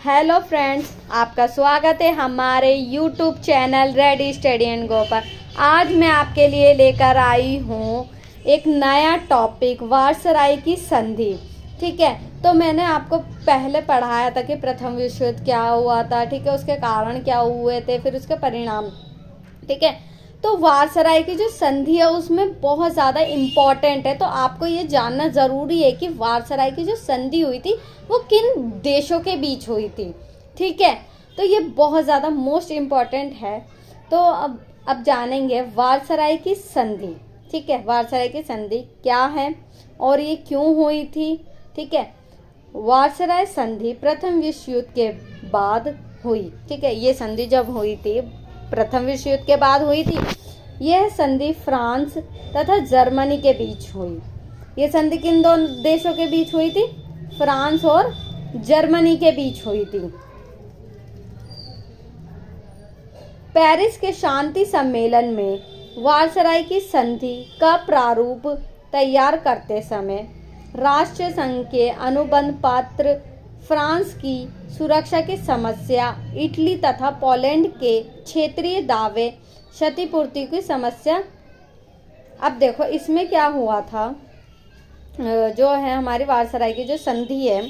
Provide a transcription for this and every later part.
Hello friends, आपका स्वागत है हमारे YouTube channel ready steady and go पर। आज मैं आपके लिए लेकर आई हूँ एक नया टॉपिक, वायसराय की संधि। ठीक है, तो मैंने आपको पहले पढ़ाया था कि प्रथम विश्व युद्ध क्या हुआ था, ठीक है, उसके कारण क्या हुए थे, फिर उसके परिणाम। ठीक है, तो वायसराय की जो संधि है उसमें बहुत ज़्यादा इम्पॉर्टेंट है, तो आपको ये जानना ज़रूरी है कि वायसराय की जो संधि हुई थी वो किन देशों के बीच हुई थी। ठीक है, तो ये बहुत ज़्यादा मोस्ट इम्पॉर्टेंट है। तो अब जानेंगे वायसराय की संधि। ठीक है, वायसराय की संधि क्या है और ये क्यों हुई थी। ठीक है, वायसराय संधि प्रथम विश्व युद्ध के बाद हुई। ठीक है, ये संधि जब हुई थी प्रथम विश्व युद्ध के बाद हुई थी। यह संधि फ्रांस तथा जर्मनी के बीच हुई। ये संधि किन दो देशों के बीच हुई थी? फ्रांस और जर्मनी के बीच हुई थी। पेरिस के शांति सम्मेलन में वायसराय की संधि का प्रारूप तैयार करते समय राष्ट्र संघ के अनुबंध पत्र, फ्रांस की सुरक्षा की समस्या, इटली तथा पोलैंड के क्षेत्रीय दावे, क्षतिपूर्ति की समस्या। अब देखो इसमें क्या हुआ था, जो है हमारी वायसराय की जो संधि है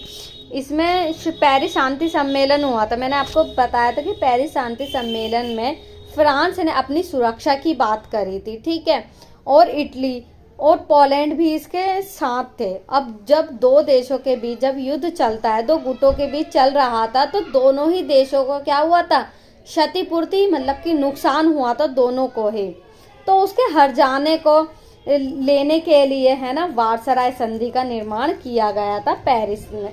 इसमें पेरिस शांति सम्मेलन हुआ था। मैंने आपको बताया था कि पेरिस शांति सम्मेलन में फ्रांस ने अपनी सुरक्षा की बात करी थी। ठीक है, और इटली और पोलैंड भी इसके साथ थे। अब जब दो देशों के बीच जब युद्ध चलता है, दो गुटों के बीच चल रहा था, तो दोनों ही देशों को क्या हुआ था? क्षतिपूर्ति, मतलब कि नुकसान हुआ था दोनों को ही। तो उसके हर जाने को लेने के लिए है ना वायसराय संधि का निर्माण किया गया था, पेरिस ने,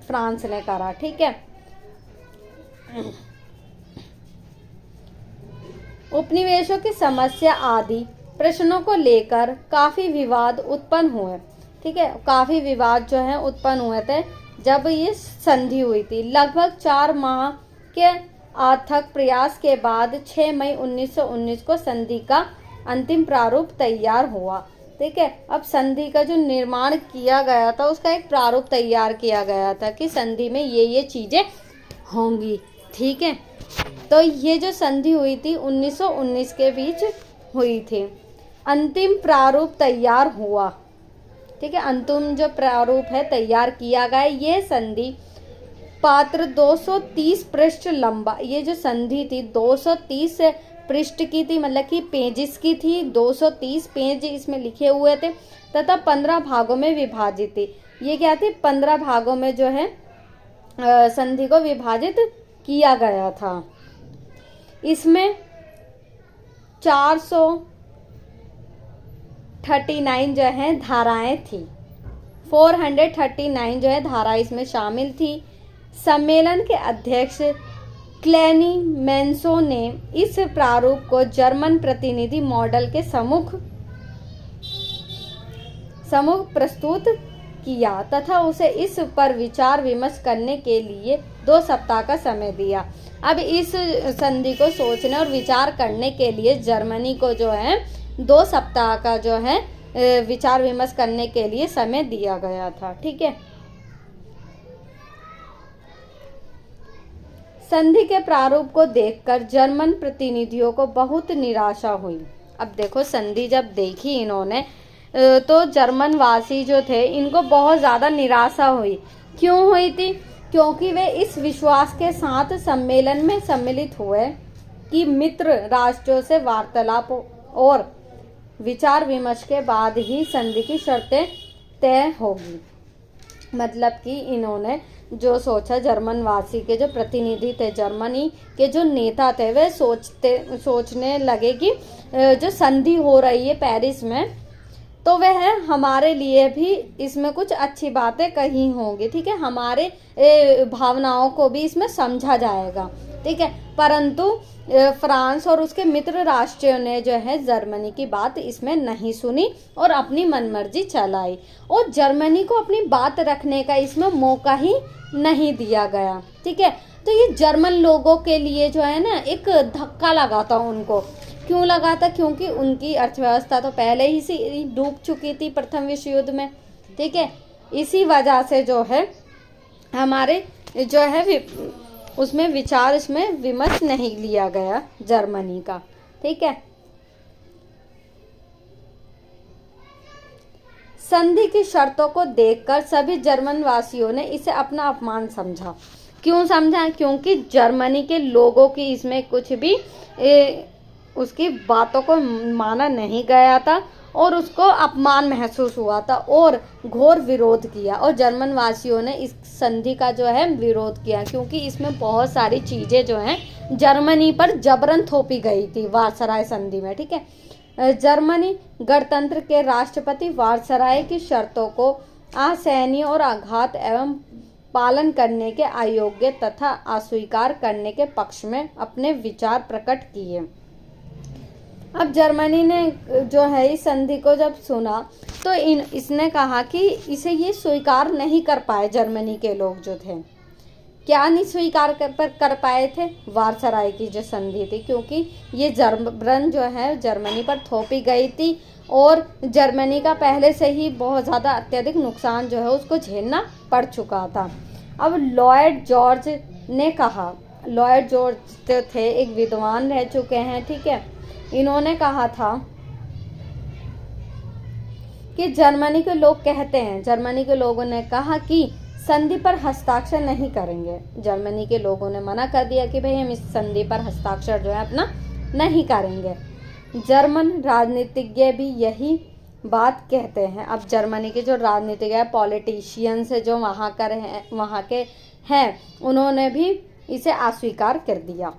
फ्रांस ने करा। ठीक है, उपनिवेशों की समस्या आदि प्रश्नों को लेकर काफी विवाद उत्पन्न हुए। ठीक है, काफी विवाद जो है उत्पन्न हुए थे जब ये संधि हुई थी। लगभग 4 माह के अथक प्रयास के बाद 6 मई 1919 को संधि का अंतिम प्रारूप तैयार हुआ। ठीक है, अब संधि का जो निर्माण किया गया था उसका एक प्रारूप तैयार किया गया था कि संधि में ये चीजें होंगी। ठीक है, तो ये जो संधि हुई थी 1919 के बीच हुई थी। अंतिम प्रारूप तैयार हुआ। ठीक है, अंतिम जो प्रारूप है तैयार किया गया। ये संधि पात्र 230 पृष्ठ लंबा, ये जो संधि थी 230 पृष्ठ की थी, मतलब कि पेजेस की थी। 230 पेज इसमें लिखे हुए थे तथा 15 भागों में विभाजित थी। ये क्या थी? 15 भागों में जो है संधि को विभाजित किया गया था। इसमें 439 जो है धाराएं थी। 439 जो है धाराएं इसमें शामिल थी। सम्मेलन के अध्यक्ष क्लेमेंसो ने इस प्रारूप को जर्मन प्रतिनिधि मॉडल के सम्मुख प्रस्तुत किया तथा उसे इस पर विचार विमर्श करने के लिए 2 सप्ताह का समय दिया। अब इस संधि को सोचने और विचार करने के लिए जर्मनी को जो है 2 सप्ताह का जो है विचार विमर्श करने के लिए समय दिया गया था। ठीक है, संधि के प्रारूप को देखकर जर्मन प्रतिनिधियों को बहुत निराशा हुई। अब देखो संधि जब देखी इन्होंने तो जर्मन वासी जो थे इनको बहुत ज़्यादा निराशा हुई। क्यों हुई थी? क्योंकि वे इस विश्वास के साथ सम्मेलन में सम्मिलित हुए कि मित्र राष्ट्रों से वार्तालाप और विचार विमर्श के बाद ही संधि की शर्तें तय होगी। मतलब कि इन्होंने जो सोचा, जर्मन वासी के जो प्रतिनिधि थे, जर्मनी के जो नेता थे, वे सोचने लगे कि जो संधि हो रही है पेरिस में, तो वह हमारे लिए भी इसमें कुछ अच्छी बातें कही होंगी। ठीक है, हमारे भावनाओं को भी इसमें समझा जाएगा। ठीक है, परंतु फ्रांस और उसके मित्र राष्ट्रों ने जो है जर्मनी की बात इसमें नहीं सुनी और अपनी मनमर्जी चलाई और जर्मनी को अपनी बात रखने का इसमें मौका ही नहीं दिया गया। ठीक है, तो ये जर्मन लोगों के लिए जो है ना एक धक्का लगा था उनको। क्यों लगा था? क्योंकि उनकी अर्थव्यवस्था तो पहले ही से डूब चुकी थी प्रथम विश्व युद्ध में। ठीक है, इसी वजह से जो है हमारे जो है उसमें विचार इसमें विमर्श नहीं लिया गया जर्मनी का। ठीक है। संधि की शर्तों को देखकर सभी जर्मन वासियों ने इसे अपना अपमान समझा। क्यों समझा? क्योंकि जर्मनी के लोगों की इसमें कुछ भी उसकी बातों को माना नहीं गया था और उसको अपमान महसूस हुआ था और घोर विरोध किया। और जर्मन वासियों ने इस संधि का जो है विरोध किया, क्योंकि इसमें बहुत सारी चीज़ें जो हैं जर्मनी पर जबरन थोपी गई थी वारसराय संधि में। ठीक है। जर्मनी गणतंत्र के राष्ट्रपति वारसराय की शर्तों को असहनीय और आघात एवं पालन करने के अयोग्य तथा अस्वीकार करने के पक्ष में अपने विचार प्रकट किए। अब जर्मनी ने जो है इस संधि को जब सुना तो इसने कहा कि इसे ये स्वीकार नहीं कर पाए। जर्मनी के लोग जो थे क्या नहीं स्वीकार कर पाए थे? वारसराय की जो संधि थी, क्योंकि ये जबरन जो है जर्मनी पर थोपी गई थी और जर्मनी का पहले से ही बहुत ज़्यादा अत्यधिक नुकसान जो है उसको झेलना पड़ चुका था। अब लॉयड जॉर्ज ने कहा, लॉयड जॉर्ज तो थे एक विद्वान रह चुके हैं। ठीक है। इन्होंने कहा था कि जर्मनी के लोग कहते हैं, जर्मनी के लोगों ने कहा कि संधि पर हस्ताक्षर नहीं करेंगे। जर्मनी के लोगों ने मना कर दिया कि भाई हम इस संधि पर हस्ताक्षर जो है अपना नहीं करेंगे। जर्मन राजनीतिज्ञ भी यही बात कहते हैं। अब जर्मनी के जो राजनीतिज्ञ पॉलिटिशियंस है जो वहाँ के हैं उन्होंने भी इसे अस्वीकार कर दिया।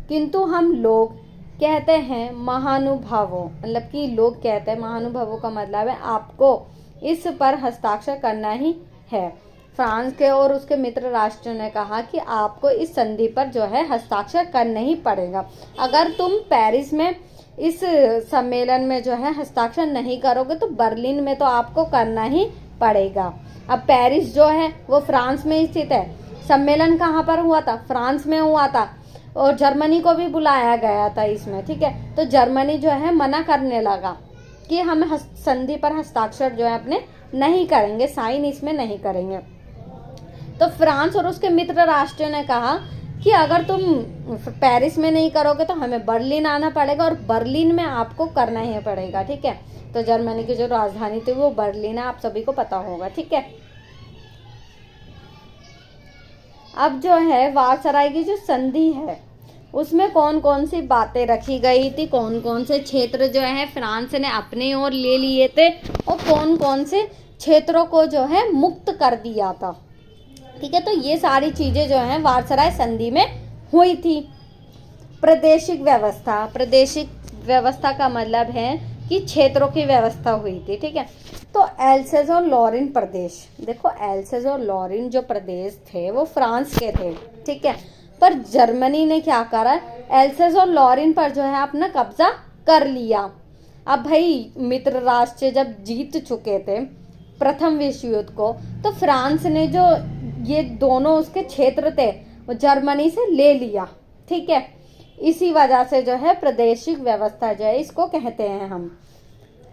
किंतु हम लोग कहते हैं महानुभावों, मतलब कि लोग कहते हैं, महानुभावों का मतलब है आपको इस पर हस्ताक्षर करना ही है। फ्रांस के और उसके मित्र राष्ट्र ने कहा कि आपको इस संधि पर जो है हस्ताक्षर करना ही पड़ेगा। अगर तुम पेरिस में इस सम्मेलन में जो है हस्ताक्षर नहीं करोगे तो बर्लिन में तो आपको करना ही पड़ेगा। अब पेरिस जो है वो फ्रांस में स्थित है। सम्मेलन कहाँ पर हुआ था? फ्रांस में हुआ था और जर्मनी को भी बुलाया गया था इसमें। ठीक है। तो जर्मनी जो है मना करने लगा कि हम संधि पर हस्ताक्षर जो है अपने नहीं करेंगे, साइन इसमें नहीं करेंगे। तो फ्रांस और उसके मित्र राष्ट्र ने कहा कि अगर तुम पेरिस में नहीं करोगे तो हमें बर्लिन आना पड़ेगा और बर्लिन में आपको करना ही पड़ेगा। ठीक है। तो जर्मनी की जो राजधानी थी वो बर्लिन है, आप सभी को पता होगा। ठीक है। अब जो है वारसराय की जो संधि है उसमें कौन कौन सी बातें रखी गई थी, कौन कौन से क्षेत्र जो है फ्रांस ने अपने ओर ले लिए थे और कौन कौन से क्षेत्रों को जो है मुक्त कर दिया था। ठीक है। तो ये सारी चीजें जो हैं वारसराय संधि में हुई थी। प्रादेशिक व्यवस्था, प्रादेशिक व्यवस्था का मतलब है कि क्षेत्रों की व्यवस्था हुई थी। ठीक है। तो एल्सेस और लॉरिन प्रदेश, देखो एल्सेस और लॉरिन जो प्रदेश थे वो फ्रांस के थे। ठीक है। पर जर्मनी ने क्या करा, एल्सेस और लॉरिन पर जो है अपना कब्जा कर लिया। अब भाई मित्र राष्ट्र जब जीत चुके थे प्रथम विश्व युद्ध को तो फ्रांस ने जो ये दोनों उसके क्षेत्र थे वो जर्मनी से ले लिया। ठीक है। इसी वजह से जो है प्रादेशिक व्यवस्था जो है इसको कहते हैं हम।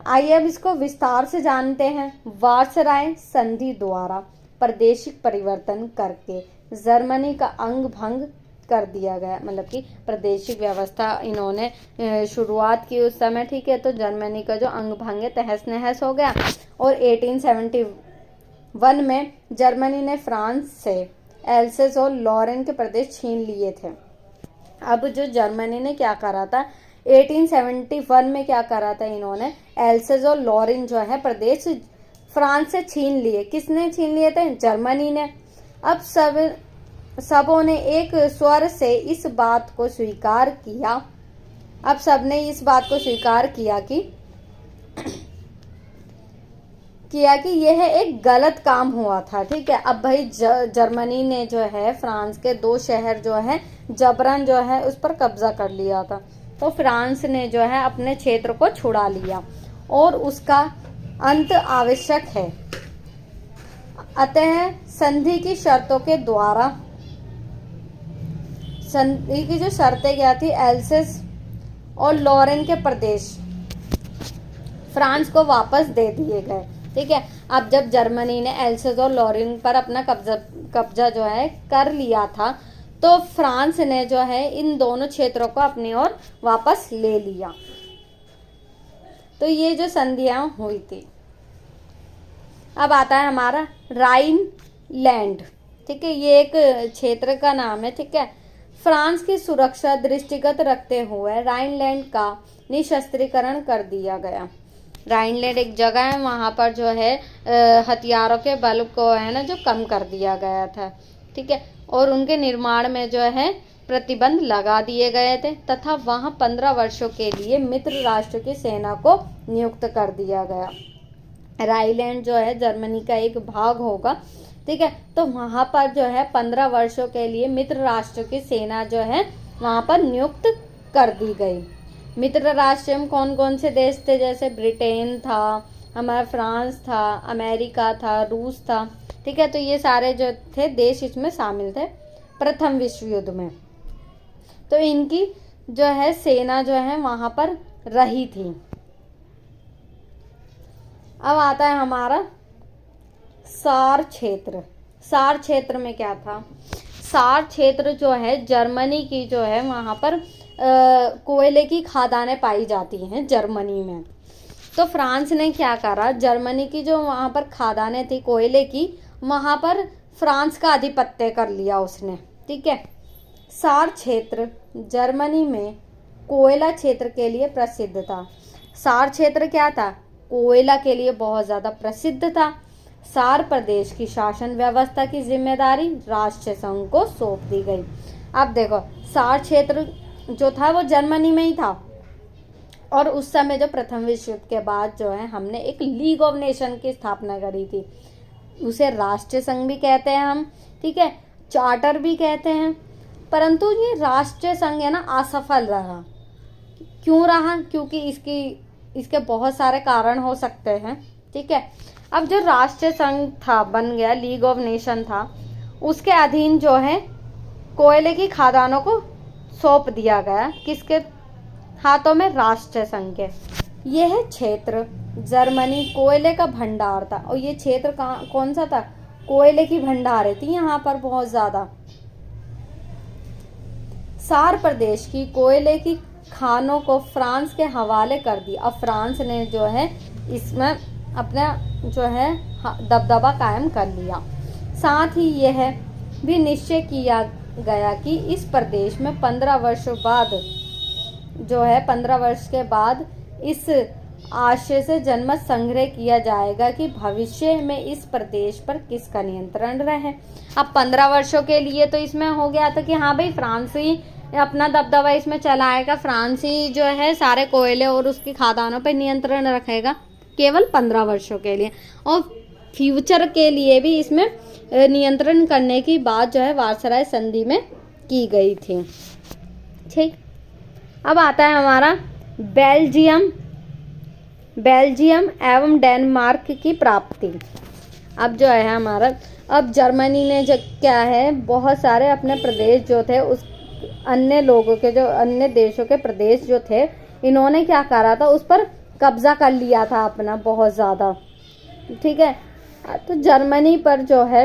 आइए अब इसको विस्तार से जानते हैं। वारसराय संधि द्वारा प्रादेशिक परिवर्तन करके जर्मनी का अंग भंग कर दिया गया, मतलब कि प्रादेशिक व्यवस्था इन्होंने शुरुआत की उस समय। ठीक है। तो जर्मनी का जो अंग भंग है तहस नहस हो गया और 1871 में जर्मनी ने फ्रांस से एल्सेस और लॉरेन के प्रदेश छीन लिए थे। अब जो जर्मनी ने क्या करा था 1871 में क्या करा था, इन्होंने एल्सेस और लॉरेन जो है प्रदेश फ्रांस से छीन लिए। किसने छीन लिए थे? जर्मनी ने। अब सबों ने एक स्वर से इस बात को स्वीकार किया, अब सबने इस बात को स्वीकार किया कि यह एक गलत काम हुआ था। ठीक है। अब भाई जर्मनी ने जो है फ्रांस के 2 शहर जो है जबरन जो है उस पर कब्जा कर लिया था। तो फ्रांस ने जो है अपने क्षेत्र को छुड़ा लिया और उसका अंत आवश्यक है। अतः संधि की शर्तों के द्वारा, संधि की जो शर्तें क्या थी, एल्सेस और लॉरेन के प्रदेश फ्रांस को वापस दे दिए गए। ठीक है। अब जब जर्मनी ने एल्सेस और लॉरेन पर अपना कब्जा जो है कर लिया था तो तो फ्रांस ने जो है इन दोनों क्षेत्रों को अपनी ओर वापस ले लिया। तो ये जो संधियां हुई थी। अब आता है हमारा राइनलैंड, ठीक है, ये एक क्षेत्र का नाम है, ठीक है। फ्रांस की सुरक्षा दृष्टिगत रखते हुए राइनलैंड का निशस्त्रीकरण कर दिया गया। राइनलैंड एक जगह है, वहाँ पर जो है हथियारों के बल को है ना जो कम कर दिया गया था, ठीक है, और उनके निर्माण में जो है प्रतिबंध लगा दिए गए थे तथा वहाँ 15 वर्षों के लिए मित्र राष्ट्र की सेना को नियुक्त कर दिया गया। राइनलैंड जो है जर्मनी का एक भाग होगा, ठीक है, तो वहाँ पर जो है 15 वर्षों के लिए मित्र राष्ट्र की सेना जो है वहाँ पर नियुक्त कर दी गई। मित्र राष्ट्र में कौन कौन से देश थे, जैसे ब्रिटेन था, हमारा फ्रांस था, अमेरिका था, रूस था, ठीक है, तो ये सारे जो थे देश इसमें शामिल थे प्रथम विश्व युद्ध में। तो इनकी जो है सेना जो है वहाँ पर रही थी। अब आता है हमारा सार क्षेत्र। सार क्षेत्र में क्या था, सार क्षेत्र जो है जर्मनी की जो है वहाँ पर कोयले की खदानें पाई जाती हैं जर्मनी में। तो फ्रांस ने क्या करा, जर्मनी की जो वहाँ पर खदानें थी कोयले की, वहाँ पर फ्रांस का आधिपत्य कर लिया उसने, ठीक है। सार क्षेत्र जर्मनी में कोयला क्षेत्र के लिए प्रसिद्ध था। सार क्षेत्र क्या था, कोयला के लिए बहुत ज़्यादा प्रसिद्ध था। सार प्रदेश की शासन व्यवस्था की जिम्मेदारी राष्ट्रीय संघ को सौंप दी गई। अब देखो, सार क्षेत्र जो था वो जर्मनी में ही था, और उस समय जो प्रथम विश्व युद्ध के बाद जो है हमने एक लीग ऑफ नेशन की स्थापना करी थी, उसे राष्ट्रीय संघ भी कहते हैं हम, ठीक है, चार्टर भी कहते हैं। परंतु ये राष्ट्रीय संघ है ना असफल रहा। क्यों रहा, क्योंकि इसके बहुत सारे कारण हो सकते हैं, ठीक है। अब जो राष्ट्रीय संघ था बन गया, लीग ऑफ नेशन था, उसके अधीन जो है कोयले की खदानों को सौंप दिया गया, किसके हाथों में, राष्ट्रीय संघ के। यह क्षेत्र जर्मनी कोयले का भंडार था, और ये क्षेत्र कौन सा था, कोयले की भंडार थी यहाँ पर बहुत ज्यादा। सार प्रदेश की कोयले की खानों को फ्रांस के हवाले कर दिया। अब फ्रांस ने जो है इसमें अपना जो है दबदबा कायम कर लिया। साथ ही यह भी निश्चय किया गया कि इस प्रदेश में 15 वर्षों बाद जो है 15 वर्ष के बाद इस आशय से जनमत संग्रह किया जाएगा कि भविष्य में इस प्रदेश पर किसका नियंत्रण रहे। अब 15 वर्षों के लिए तो इसमें हो गया था कि हाँ भाई फ्रांस ही अपना दबदबा इसमें चलाएगा, फ्रांस ही जो है सारे कोयले और उसकी खदानों पर नियंत्रण रखेगा केवल 15 वर्षों के लिए, और फ्यूचर के लिए भी इसमें नियंत्रण करने की बात जो है वार्साई संधि में की गई थी, ठीक। अब आता है हमारा बेल्जियम एवं डेनमार्क की प्राप्ति। अब जो है हमारा, अब जर्मनी ने जो क्या है बहुत सारे अपने प्रदेश जो थे उस अन्य लोगों के जो अन्य देशों के प्रदेश जो थे इन्होंने क्या करा था, उस पर कब्जा कर लिया था अपना बहुत ज़्यादा, ठीक है। तो जर्मनी पर जो है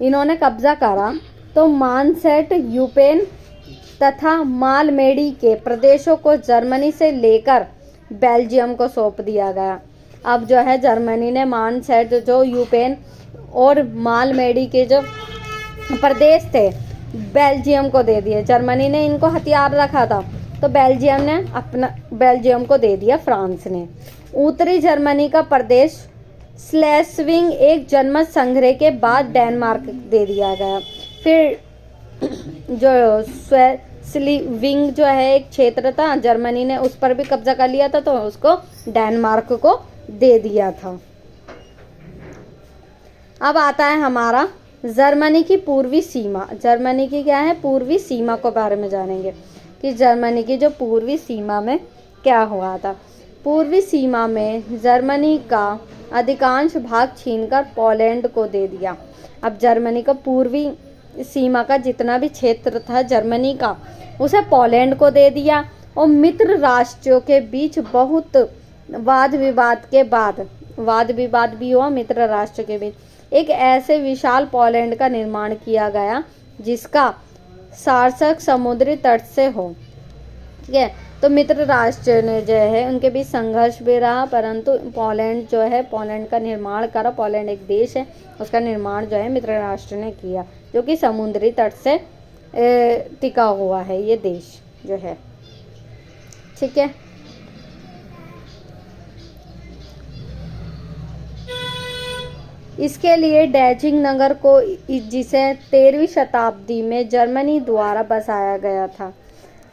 इन्होंने कब्जा करा, तो मानसेट, यूपेन तथा मालमेडी के प्रदेशों को जर्मनी से लेकर बेल्जियम को सौंप दिया गया। अब जो है जर्मनी ने मानसेट, जो यूपेन और मालमेडी के जो प्रदेश थे बेल्जियम को दे दिए। जर्मनी ने इनको हथियार रखा था, तो बेल्जियम को दे दिया फ्रांस ने। उत्तरी जर्मनी का प्रदेश स्लेस्विंग एक जनमत संग्रह के बाद डेनमार्क दे दिया गया। फिर जो स्लेस्विंग जो है एक क्षेत्र था, जर्मनी ने उस पर भी कब्जा कर लिया था, तो उसको डेनमार्क को दे दिया था। अब आता है हमारा जर्मनी की पूर्वी सीमा। जर्मनी की क्या है, पूर्वी सीमा के बारे में जानेंगे कि जर्मनी की जो पूर्वी सीमा में क्या हुआ था। पूर्वी सीमा में जर्मनी का अधिकांश भाग छीनकर पोलैंड को दे दिया। अब जर्मनी का पूर्वी सीमा का जितना भी क्षेत्र था जर्मनी का, उसे पोलैंड को दे दिया। और मित्र राष्ट्रों के बीच बहुत वाद विवाद भी हुआ मित्र राष्ट्र के बीच। एक ऐसे विशाल पोलैंड का निर्माण किया गया जिसका सार्थक समुद्री तट से हो। ठीक है, तो मित्र राष्ट्र ने जो है उनके बीच संघर्ष भी रहा, परंतु पोलैंड जो है, पोलैंड का निर्माण करा। पोलैंड एक देश है, उसका निर्माण जो है मित्र राष्ट्र ने किया, जो कि समुद्री तट से टिका हुआ है ये देश जो है। ठीक है, इसके लिए डैजिंग नगर को, जिसे 13वीं शताब्दी में जर्मनी द्वारा बसाया गया था।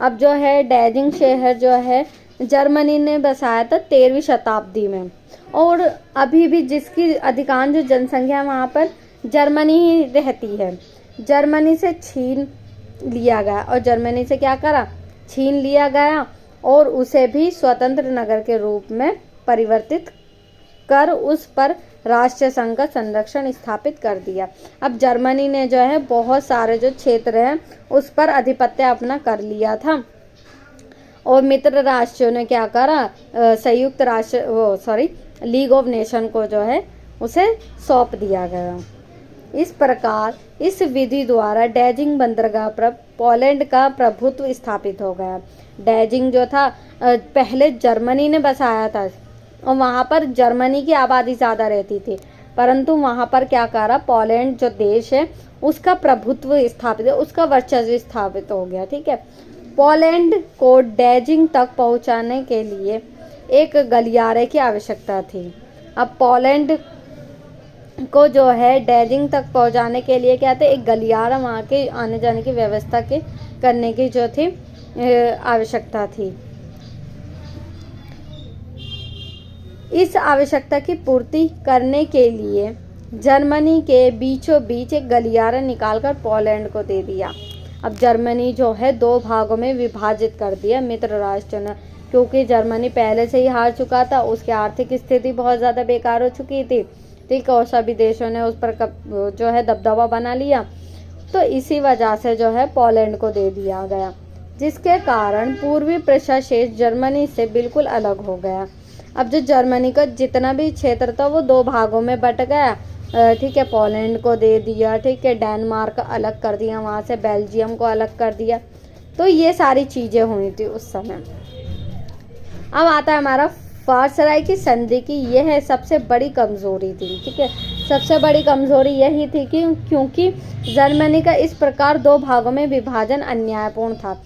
अब जो है डैजिंग शहर जो है जर्मनी ने बसाया था 13वीं शताब्दी में, और अभी भी जिसकी अधिकांश जनसंख्या वहाँ पर जर्मनी ही रहती है। जर्मनी से छीन लिया गया, और जर्मनी से क्या करा, छीन लिया गया, और उसे भी स्वतंत्र नगर के रूप में परिवर्तित कर उस पर राष्ट्रीय संघ का संरक्षण स्थापित कर दिया। अब जर्मनी ने जो है बहुत सारे जो क्षेत्र हैं उस पर आधिपत्य अपना कर लिया था, और मित्र राष्ट्रों ने क्या करा, संयुक्त राष्ट्र लीग ऑफ नेशन को जो है उसे सौंप दिया गया। इस प्रकार इस विधि द्वारा डैजिंग बंदरगाह पर पोलैंड का प्रभुत्व स्थापित हो गया। डैजिंग जो था पहले जर्मनी ने बसाया था, और वहाँ पर जर्मनी की आबादी ज़्यादा रहती थी, परंतु वहाँ पर क्या करा, पोलैंड जो देश है उसका प्रभुत्व स्थापित है, उसका वर्चस्व स्थापित हो गया। ठीक है, पोलैंड को डैजिंग तक पहुँचाने के लिए एक गलियारे की आवश्यकता थी। अब पोलैंड को जो है डैजिंग तक पहुँचाने के लिए क्या थे, एक गलियारा वहाँ के आने जाने की व्यवस्था के करने की जो थी आवश्यकता थी। इस आवश्यकता की पूर्ति करने के लिए जर्मनी के बीचों बीच एक गलियारा निकालकर पोलैंड को दे दिया। अब जर्मनी जो है 2 भागों में विभाजित कर दिया मित्र राष्ट्र ने, क्योंकि जर्मनी पहले से ही हार चुका था, उसकी आर्थिक स्थिति बहुत ज़्यादा बेकार हो चुकी थी। ठीक है, और सभी देशों ने उस पर जो है दबदबा बना लिया, तो इसी वजह से जो है पोलैंड को दे दिया गया, जिसके कारण पूर्वी प्रशा क्षेत्र जर्मनी से बिल्कुल अलग हो गया। अब जो जर्मनी का जितना भी क्षेत्र था वो 2 भागों में बट गया। ठीक है, पोलैंड को दे दिया, ठीक है, डेनमार्क अलग कर दिया, वहाँ से बेल्जियम को अलग कर दिया। तो ये सारी चीज़ें हुई थी उस समय। अब आता है हमारा वारसराय की संधि की, यह है सबसे बड़ी कमज़ोरी थी। ठीक है, सबसे बड़ी कमज़ोरी यही थी कि क्योंकि जर्मनी का इस प्रकार 2 भागों में विभाजन अन्यायपूर्ण था।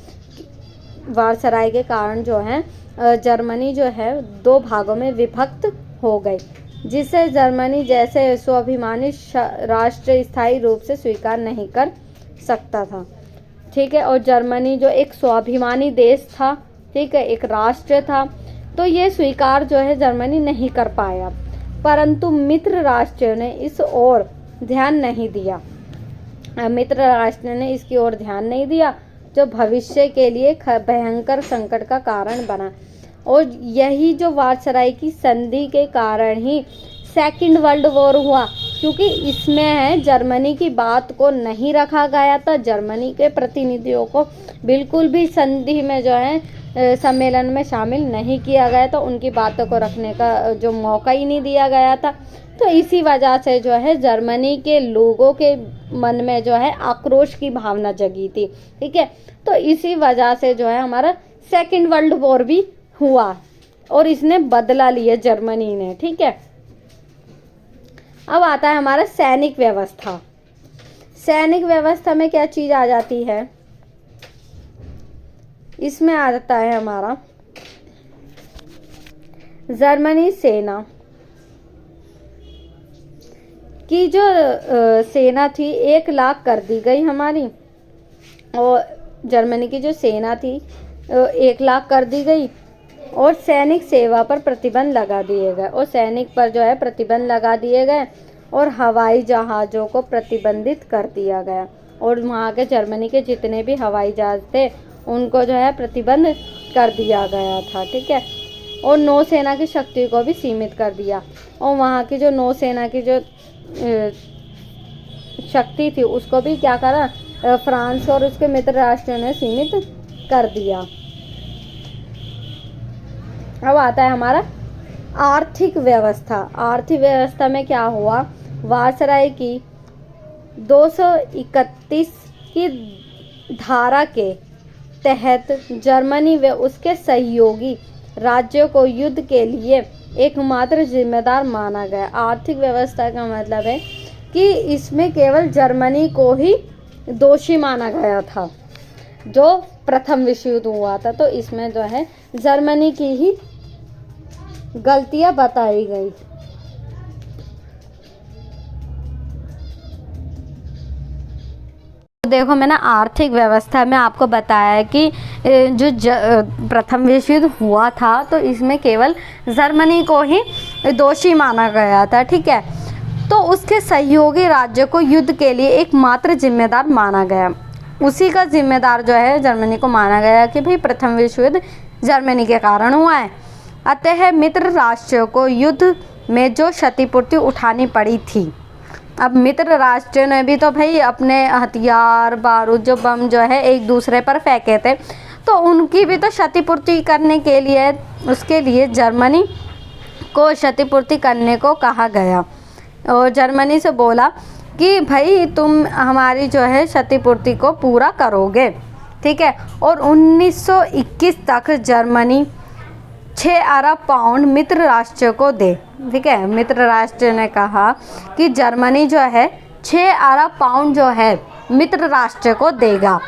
वारसराय के कारण जो है जर्मनी जो है 2 भागों में विभक्त हो गई, जिसे जर्मनी जैसे स्वाभिमानी राष्ट्र स्थायी रूप से स्वीकार नहीं कर सकता था। ठीक है, और जर्मनी जो एक स्वाभिमानी देश था, ठीक है, एक राष्ट्र था, तो ये स्वीकार जो है जर्मनी नहीं कर पाया। परंतु मित्र राष्ट्र ने इस ओर ध्यान नहीं दिया, मित्र राष्ट्र ने इसकी ओर ध्यान नहीं दिया, जो भविष्य के लिए भयंकर संकट का कारण बना। और यही जो वारसराय की संधि के कारण ही सेकंड वर्ल्ड वॉर हुआ, क्योंकि इसमें है जर्मनी की बात को नहीं रखा गया था, जर्मनी के प्रतिनिधियों को बिल्कुल भी संधि में जो है सम्मेलन में शामिल नहीं किया गया था, उनकी बातों को रखने का जो मौका ही नहीं दिया गया था। तो इसी वजह से जो है जर्मनी के लोगों के मन में जो है आक्रोश की भावना जगी थी। ठीक है, तो इसी वजह से जो है हमारा सेकंड वर्ल्ड वॉर भी हुआ, और इसने बदला लिया जर्मनी ने। ठीक है, अब आता है हमारा सैनिक व्यवस्था। सैनिक व्यवस्था में क्या चीज आ जाती है, इसमें आ जाता है हमारा जर्मनी सेना की जो सेना थी 1 लाख कर दी गई हमारी, और जर्मनी की जो सेना थी 1 लाख कर दी गई, और सैनिक सेवा पर प्रतिबंध लगा दिए गए, और सैनिक पर जो है प्रतिबंध लगा दिए गए, और हवाई जहाज़ों को प्रतिबंधित कर दिया गया, और वहाँ के जर्मनी के जितने भी हवाई जहाज़ थे उनको जो है प्रतिबंध कर दिया गया था। ठीक है, और नौसेना की शक्ति को भी सीमित कर दिया, और वहाँ की जो नौसेना की जो शक्ति थी उसको भी क्या करा, फ्रांस और उसके मित्र राष्ट्रों ने सीमित कर दिया। अब आता है हमारा आर्थिक व्यवस्था। आर्थिक व्यवस्था में क्या हुआ, वारसराय की 231 की धारा के तहत जर्मनी व उसके सहयोगी राज्यों को युद्ध के लिए एकमात्र जिम्मेदार माना गया। आर्थिक व्यवस्था का मतलब है कि इसमें केवल जर्मनी को ही दोषी माना गया था जो प्रथम विश्व युद्ध हुआ था, तो इसमें जो है जर्मनी की ही गलतियां बताई गई। देखो मैंने आर्थिक व्यवस्था में आपको बताया है कि जो प्रथम विश्व युद्ध हुआ था तो इसमें केवल जर्मनी को ही दोषी माना गया था, ठीक है। तो उसके सहयोगी राज्य को युद्ध के लिए एकमात्र जिम्मेदार माना गया। उसी का जिम्मेदार जो है जर्मनी को माना गया कि भाई प्रथम विश्व युद्ध जर्मनी के कारण हुआ है। अतः मित्र राष्ट्रों को युद्ध में जो क्षतिपूर्ति उठानी पड़ी थी, अब मित्र राष्ट्र ने भी तो भाई अपने हथियार बारूद जो बम जो है एक दूसरे पर फेंके थे, तो उनकी भी तो क्षतिपूर्ति करने के लिए उसके लिए जर्मनी को क्षतिपूर्ति करने को कहा गया और जर्मनी से बोला कि भाई तुम हमारी जो है क्षतिपूर्ति को पूरा करोगे, ठीक है। और 1921 तक जर्मनी 6 अरब पाउंड मित्र राष्ट्र को दे, ठीक है। मित्र राष्ट्र ने कहा कि जर्मनी जो है 6 अरब पाउंड जो है मित्र राष्ट्र को देगा।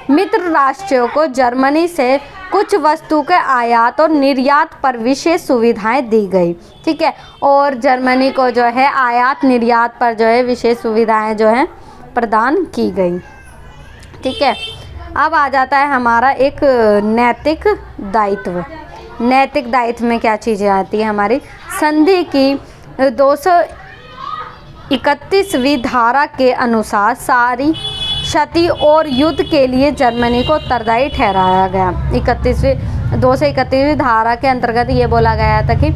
मित्र राष्ट्रों को जर्मनी से कुछ वस्तु के आयात और निर्यात पर विशेष सुविधाएं दी गई, ठीक है। और जर्मनी को जो है आयात निर्यात पर जो है विशेष सुविधाएं जो है प्रदान की गई, ठीक है। अब आ जाता है हमारा एक नैतिक दायित्व। नैतिक दायित्व में क्या चीज़ें आती है हमारी, संधि की 231वीं धारा के अनुसार सारी क्षति और युद्ध के लिए जर्मनी को उत्तरदायी ठहराया गया। 231वीं धारा के अंतर्गत ये बोला गया था कि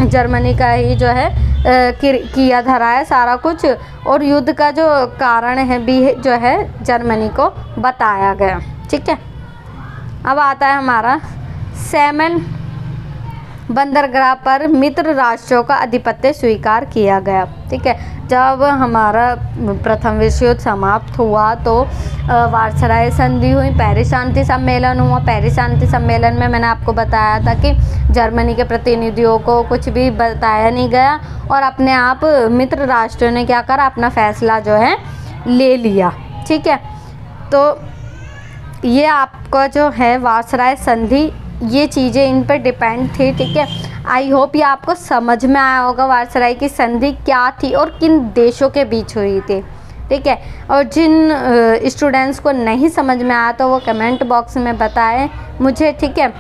जर्मनी का ही जो है किया धरा है सारा कुछ, और युद्ध का जो कारण है भी जो है जर्मनी को बताया गया, ठीक है। अब आता है हमारा सेमन बंदरगाह पर मित्र राष्ट्रों का आधिपत्य स्वीकार किया गया, ठीक है। जब हमारा प्रथम विश्व युद्ध समाप्त हुआ तो वार्साई संधि हुई, पेरिस शांति सम्मेलन हुआ। पेरिस शांति सम्मेलन में मैंने आपको बताया था कि जर्मनी के प्रतिनिधियों को कुछ भी बताया नहीं गया और अपने आप मित्र राष्ट्र ने क्या करा, अपना फैसला जो है ले लिया, ठीक है। तो ये आपका जो है वार्साई संधि, ये चीज़ें इन पर डिपेंड थी, ठीक है। आई होप ये आपको समझ में आया होगा वार्साई की संधि क्या थी और किन देशों के बीच हुई थी, ठीक है। और जिन स्टूडेंट्स को नहीं समझ में आया तो वो कमेंट बॉक्स में बताएं मुझे, ठीक है।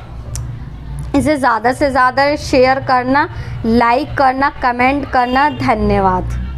इसे ज़्यादा से ज़्यादा शेयर करना, लाइक करना, कमेंट करना। धन्यवाद।